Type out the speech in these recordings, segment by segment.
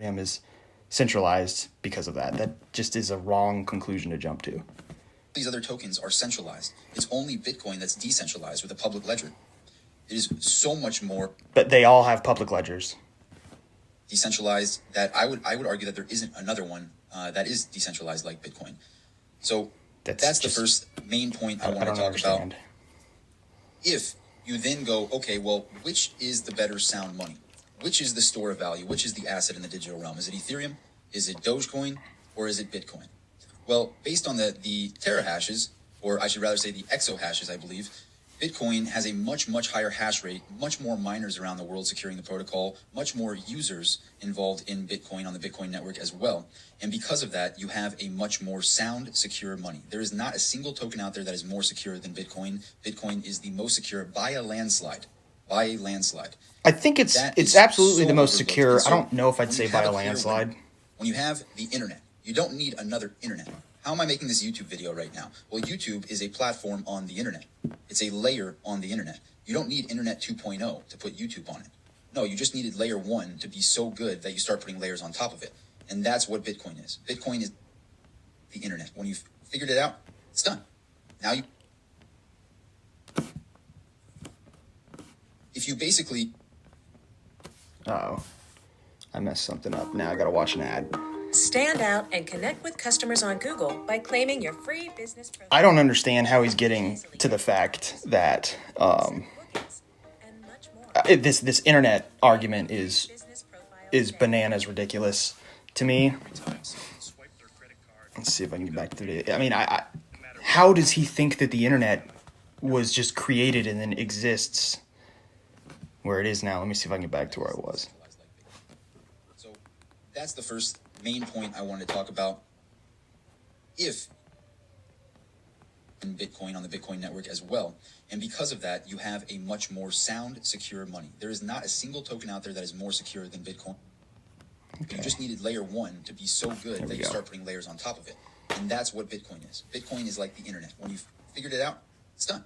is centralized because of that. That just is a wrong conclusion to jump to. These other tokens are centralized. It's only Bitcoin that's decentralized with a public ledger. It is so much more. But they all have public ledgers. Decentralized that I would argue that there isn't another one that is decentralized like Bitcoin. So that's the first main point I want to talk about. If you then go, okay, well, which is the better sound money? Which is the store of value? Which is the asset in the digital realm? Is it Ethereum? Is it Dogecoin? Or is it Bitcoin? Well, based on the terahashes, or I should rather say the exahashes, I believe, Bitcoin has a much higher hash rate, much more miners around the world securing the protocol, much more users involved in Bitcoin on the Bitcoin network as well. And because of that, you have a much more sound, secure money. There is not a single token out there that is more secure than Bitcoin. Bitcoin is the most secure by a landslide. By a landslide. I think it's absolutely the most secure. I don't know if I'd say by a landslide. When you have the internet, you don't need another internet. How am I making this YouTube video right now? Well, YouTube is a platform on the internet. It's a layer on the internet. You don't need Internet 2.0 to put YouTube on it. No, you just needed layer 1 to be so good that you start putting layers on top of it. And that's what Bitcoin is. Bitcoin is the internet. When you've figured it out, it's done. Now if you basically... Uh-oh. I messed something up. Now I gotta watch an ad. Stand out and connect with customers on Google by claiming your free business profile. I don't understand how he's getting to the fact that this internet argument is bananas ridiculous to me. Let's see if I can get back to it. I mean, how does he think that the internet was just created and then exists where it is now? Let me see if I can get back to where I was. So that's the first main point I wanted to talk about. If in Bitcoin on the Bitcoin network as well, and because of that, you have a much more sound, secure money. There is not a single token out there that is more secure than Bitcoin. Okay. You just needed layer 1 to be so good that you start putting layers on top of it. And that's what Bitcoin is. Bitcoin is like the internet. When you've figured it out, it's done.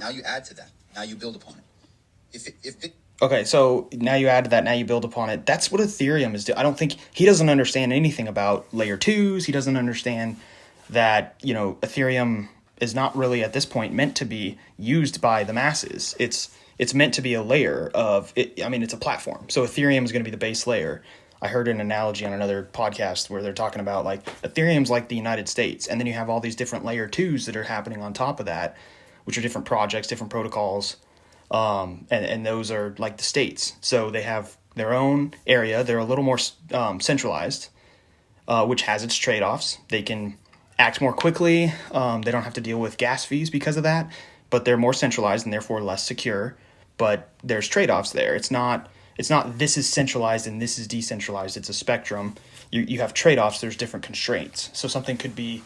Now you add to that. Now you build upon it. Okay, so now you add to that, now you build upon it. That's what Ethereum is doing. I don't think he doesn't understand anything about layer 2s. He doesn't understand that, Ethereum is not really at this point meant to be used by the masses. It's meant to be a layer of it. I mean, it's a platform. So Ethereum is going to be the base layer. I heard an analogy on another podcast where they're talking about like Ethereum's like the United States, and then you have all these different layer 2s that are happening on top of that, which are different projects, different protocols. And those are like the states. So they have their own area. They're a little more centralized, which has its trade-offs. They can act more quickly. They don't have to deal with gas fees because of that, but they're more centralized and therefore less secure. But there's trade-offs there. It's not this is centralized and this is decentralized. It's a spectrum. You have trade-offs. There's different constraints. So something could be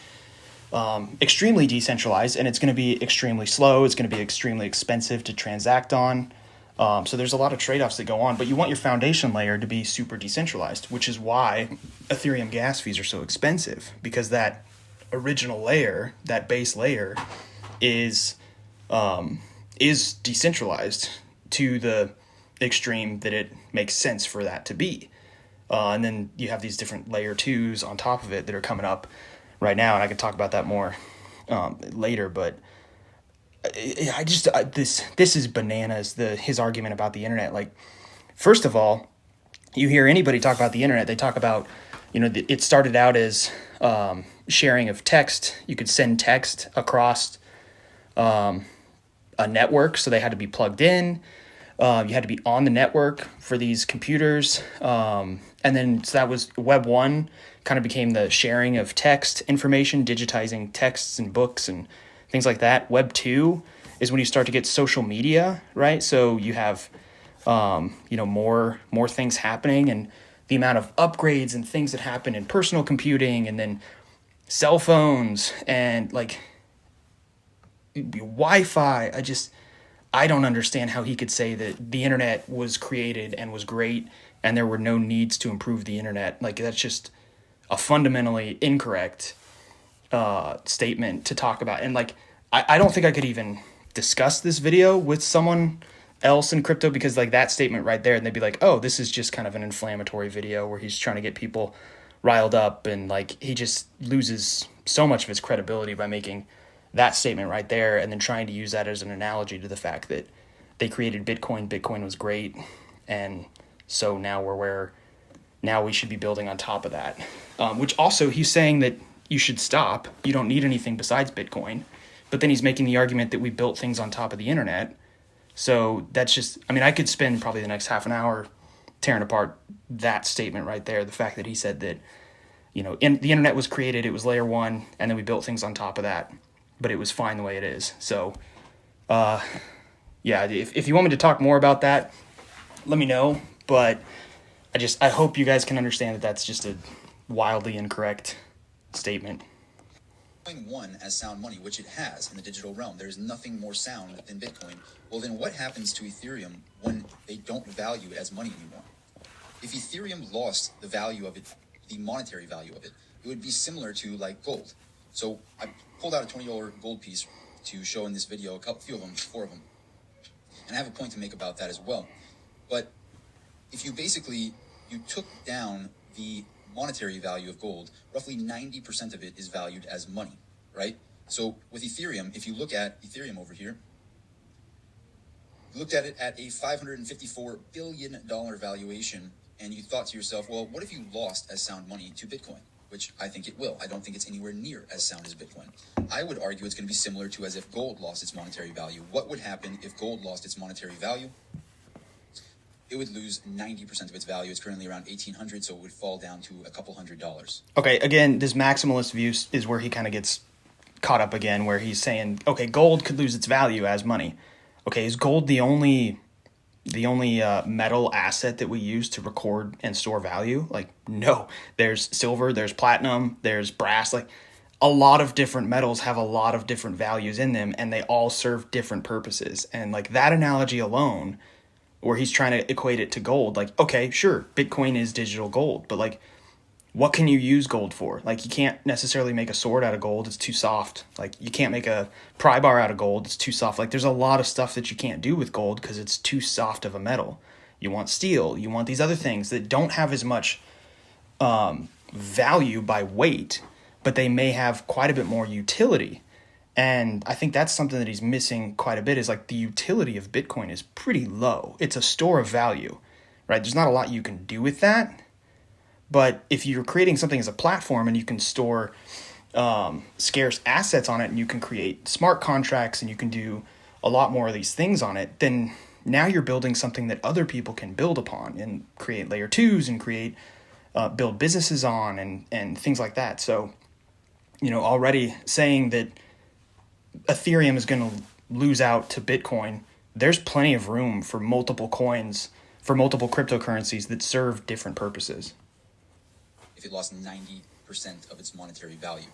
extremely decentralized, and it's going to be extremely slow. It's going to be extremely expensive to transact on. So there's a lot of trade-offs that go on, but you want your foundation layer to be super decentralized, which is why Ethereum gas fees are so expensive, because that original layer, that base layer, is decentralized to the extreme that it makes sense for that to be. And then you have these different layer 2s on top of it that are coming up right now, and I could talk about that more later, but this is bananas, his argument about the internet. Like, first of all, you hear anybody talk about the internet, they talk about, it started out as sharing of text. You could send text across a network, so they had to be plugged in. You had to be on the network for these computers. And then so that was Web 1 kind of became the sharing of text information, digitizing texts and books and things like that. Web 2 is when you start to get social media, right? So you have, more things happening, and the amount of upgrades and things that happen in personal computing, and then cell phones and like Wi-Fi. I don't understand how he could say that the internet was created and was great and there were no needs to improve the internet. Like, that's just a fundamentally incorrect statement to talk about. And like, I don't think I could even discuss this video with someone else in crypto, because like that statement right there, and they'd be like, oh, this is just kind of an inflammatory video where he's trying to get people riled up, and like he just loses so much of his credibility by making that statement right there and then trying to use that as an analogy to the fact that they created Bitcoin was great, and so now we're where now we should be building on top of that, which also he's saying that you should stop, you don't need anything besides Bitcoin, but then he's making the argument that we built things on top of the internet. So that's just, I mean, I could spend probably the next half an hour tearing apart that statement right there. The fact that he said that, you know, the internet was created, it was layer one, and then we built things on top of that, but it was fine the way it is. So, yeah, if you want me to talk more about that, let me know. But I hope you guys can understand that that's just a wildly incorrect statement. One as sound money, which it has in the digital realm. There's nothing more sound than Bitcoin. Well, then what happens to Ethereum when they don't value it as money anymore? If Ethereum lost the value of it, the monetary value of it, it would be similar to like gold. So I pulled out a $20 gold piece to show in this video, a few of them, 4 of them. And I have a point to make about that as well. But if you took down the monetary value of gold, roughly 90% of it is valued as money, right? So with Ethereum, if you look at Ethereum over here, you looked at it at a $554 billion valuation, and you thought to yourself, well, what if you lost as sound money to Bitcoin? Which I think it will. I don't think it's anywhere near as sound as Bitcoin. I would argue it's going to be similar to as if gold lost its monetary value. What would happen if gold lost its monetary value? It would lose 90% of its value. It's currently around $1,800, so it would fall down to a couple $100. Okay, again, this maximalist view is where he kind of gets caught up again, where he's saying, okay, gold could lose its value as money. Okay, is gold the only metal asset that we use to record and store value? Like, no. There's silver, there's platinum, there's brass. Like, a lot of different metals have a lot of different values in them, and they all serve different purposes. And like that analogy alone, where he's trying to equate it to gold, like, okay, sure, Bitcoin is digital gold, but like, what can you use gold for? Like, you can't necessarily make a sword out of gold, it's too soft. Like, you can't make a pry bar out of gold, it's too soft. Like, there's a lot of stuff that you can't do with gold because it's too soft of a metal. You want steel, you want these other things that don't have as much value by weight, but they may have quite a bit more utility. And I think that's something that he's missing quite a bit, is like the utility of Bitcoin is pretty low. It's a store of value, right? There's not a lot you can do with that. But if you're creating something as a platform and you can store scarce assets on it, and you can create smart contracts and you can do a lot more of these things on it, then now you're building something that other people can build upon and create layer twos and build businesses on and things like that. So, you know, already saying that Ethereum is going to lose out to Bitcoin, there's plenty of room for multiple coins, for multiple cryptocurrencies that serve different purposes. If it lost 90% of its monetary value,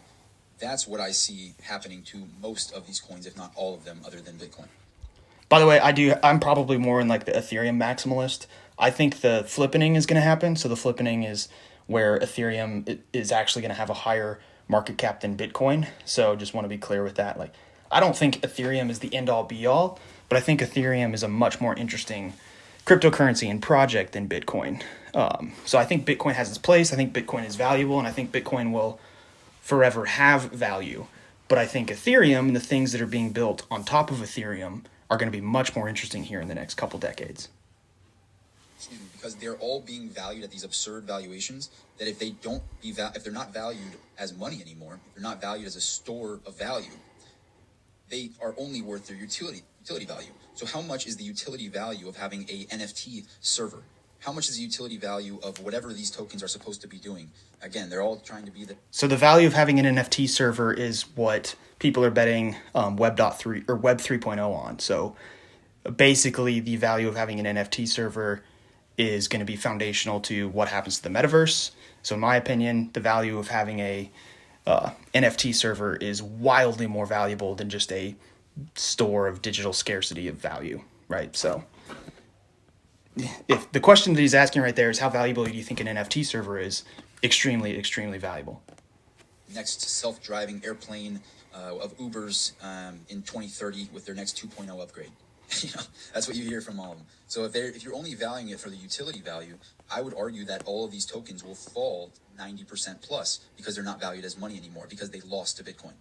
that's what I see happening to most of these coins, if not all of them, other than Bitcoin. By the way, I'm probably more in like the Ethereum maximalist. I think the flippening is going to happen. So the flippening is where Ethereum is actually going to have a higher market cap than Bitcoin. So just want to be clear with that. Like, I don't think Ethereum is the end all be all, but I think Ethereum is a much more interesting cryptocurrency and project than Bitcoin. So I think Bitcoin has its place. I think Bitcoin is valuable, and I think Bitcoin will forever have value. But I think Ethereum and the things that are being built on top of Ethereum are going to be much more interesting here in the next couple decades. Excuse me, because they're all being valued at these absurd valuations that if they're not valued as money anymore, if they're not valued as a store of value, they are only worth their utility value. So how much is the utility value of having a NFT server? How much is the utility value of whatever these tokens are supposed to be doing? Again, they're all trying to be the... So the value of having an NFT server is what people are betting Web 3.0 on. So basically the value of having an NFT server is going to be foundational to what happens to the metaverse. So in my opinion, the value of having a NFT server is wildly more valuable than just a store of digital scarcity of value, right? So if the question that he's asking right there is how valuable do you think an NFT server is, extremely, extremely valuable. Next self-driving airplane of Ubers in 2030 with their next 2.0 upgrade. That's what you hear from all of them. So if you're only valuing it for the utility value, I would argue that all of these tokens will fall 90% plus because they're not valued as money anymore because they lost to Bitcoin.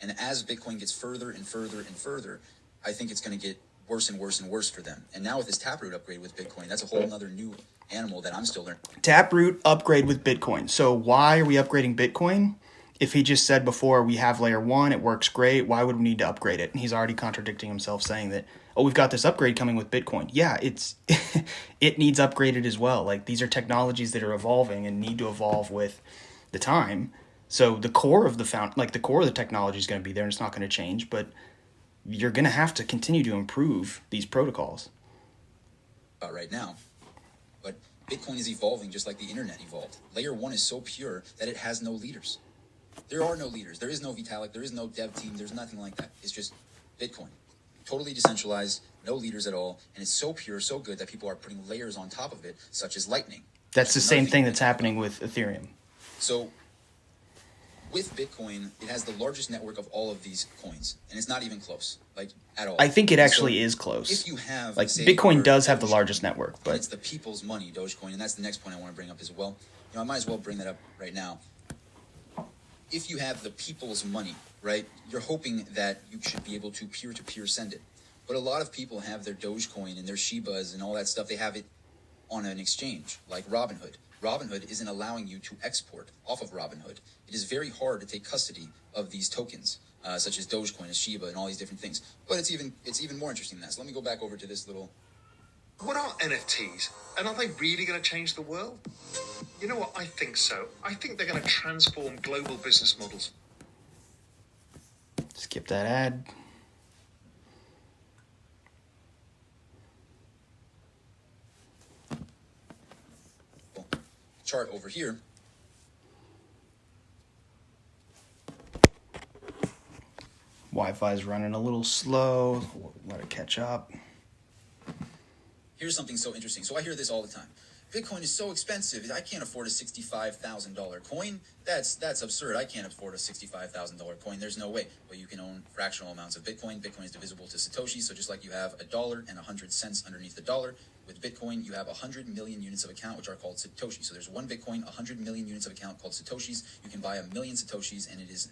And as Bitcoin gets further and further and further, I think it's going to get worse and worse and worse for them. And now with this Taproot upgrade with Bitcoin, that's a whole other new animal that I'm still learning. Taproot upgrade with Bitcoin. So why are we upgrading Bitcoin? If he just said before we have layer 1, it works great, why would we need to upgrade it? And he's already contradicting himself saying that, oh, we've got this upgrade coming with Bitcoin. Yeah, it needs upgraded as well. Like, these are technologies that are evolving and need to evolve with the time. So the core of the technology is going to be there and it's not going to change, but you're going to have to continue to improve these protocols. Right now. But Bitcoin is evolving just like the internet evolved. Layer 1 is so pure that it has no leaders. There are no leaders. There is no Vitalik. There is no dev team. There's nothing like that. It's just Bitcoin. Totally decentralized, no leaders at all. And it's so pure, so good that people are putting layers on top of it, such as Lightning. That's the same thing that's happening with Ethereum. So with Bitcoin, it has the largest network of all of these coins. And it's not even close, like, at all. I think it actually is close. If you have, like, Bitcoin does have the largest network, but it's the people's money, Dogecoin, and that's the next point I want to bring up as well. I might as well bring that up right now. If you have the people's money, right, you're hoping that you should be able to peer-to-peer send it. But a lot of people have their Dogecoin and their Shibas and all that stuff. They have it on an exchange, like Robinhood. Robinhood isn't allowing you to export off of Robinhood. It is very hard to take custody of these tokens, such as Dogecoin, as Shiba, and all these different things. But it's even more interesting than that. So let me go back over to this little... What are NFTs? And are they really going to change the world? You know what? I think so. I think they're going to transform global business models. Skip that ad. Chart over here. Wi-Fi is running a little slow. Let it catch up. Here's something so interesting. So I hear this all the time. Bitcoin is so expensive. I can't afford a $65,000 coin. That's absurd. I can't afford a $65,000 coin. There's no way. Well, you can own fractional amounts of Bitcoin. Bitcoin is divisible to Satoshi. So just like you have $1 and 100 cents underneath the dollar, with Bitcoin, you have 100 million units of account, which are called Satoshi. So there's one Bitcoin, 100 million units of account called Satoshis. You can buy 1 million Satoshis, and it is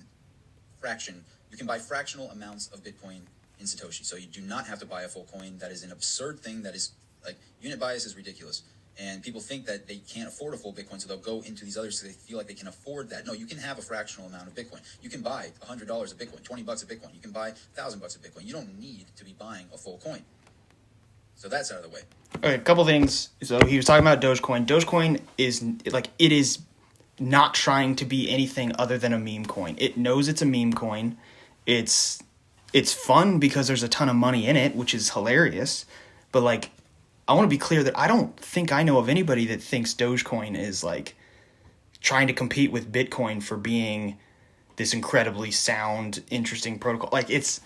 fraction. You can buy fractional amounts of Bitcoin in Satoshi. So you do not have to buy a full coin. That is an absurd thing. That is, like, unit bias is ridiculous. And people think that they can't afford a full Bitcoin, so they'll go into these others so they feel like they can afford that. No, you can have a fractional amount of Bitcoin. You can buy $100 of Bitcoin, $20 of Bitcoin. You can buy $1,000 of Bitcoin. You don't need to be buying a full coin. So that's out of the way. Okay, a couple things. So he was talking about Dogecoin. Dogecoin is, like, it is not trying to be anything other than a meme coin. It knows it's a meme coin. It's fun because there's a ton of money in it, which is hilarious. But, like, I want to be clear that I don't think I know of anybody that thinks Dogecoin is, like, trying to compete with Bitcoin for being this incredibly sound, interesting protocol. Like, it's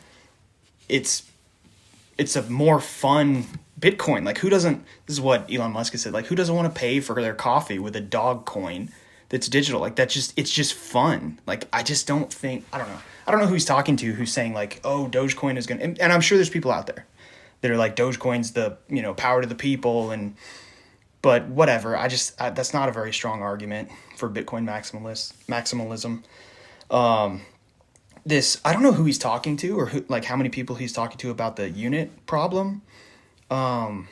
a more fun Bitcoin. Like, who doesn't, this is what Elon Musk has said, like, who doesn't want to pay for their coffee with a dog coin that's digital? Like, it's just fun. Like, I just don't think, I don't know who he's talking to who's saying, like, oh, Dogecoin is going to, and I'm sure there's people out there that are like, Dogecoin's the, power to the people, but whatever. That's not a very strong argument for Bitcoin maximalism. I don't know who he's talking to or who, like, how many people he's talking to about the unit problem. And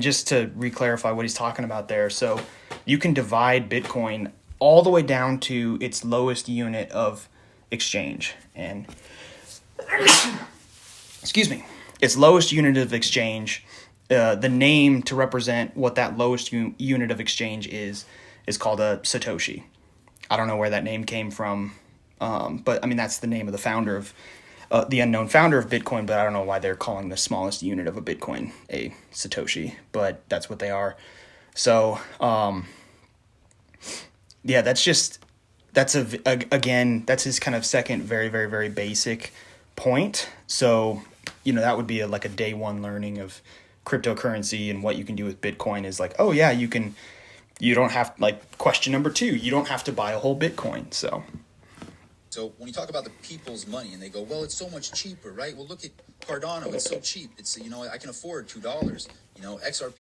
just to re-clarify what he's talking about there. So you can divide Bitcoin all the way down to its lowest unit of exchange. And excuse me, its lowest unit of exchange, the name to represent what that lowest unit of exchange is called a Satoshi. I don't know where that name came from. But I mean, that's the name of the founder of, the unknown founder of Bitcoin, but I don't know why they're calling the smallest unit of a Bitcoin a Satoshi, but that's what they are. So, yeah, that's his kind of second very, very, very basic point. So, that would be like a day one learning of cryptocurrency and what you can do with Bitcoin is like, oh yeah, you don't have, like, question number 2, you don't have to buy a whole Bitcoin. So So when you talk about the people's money and they go, well, it's so much cheaper, right? Well, look at Cardano. It's so cheap. It's, I can afford $2. XRP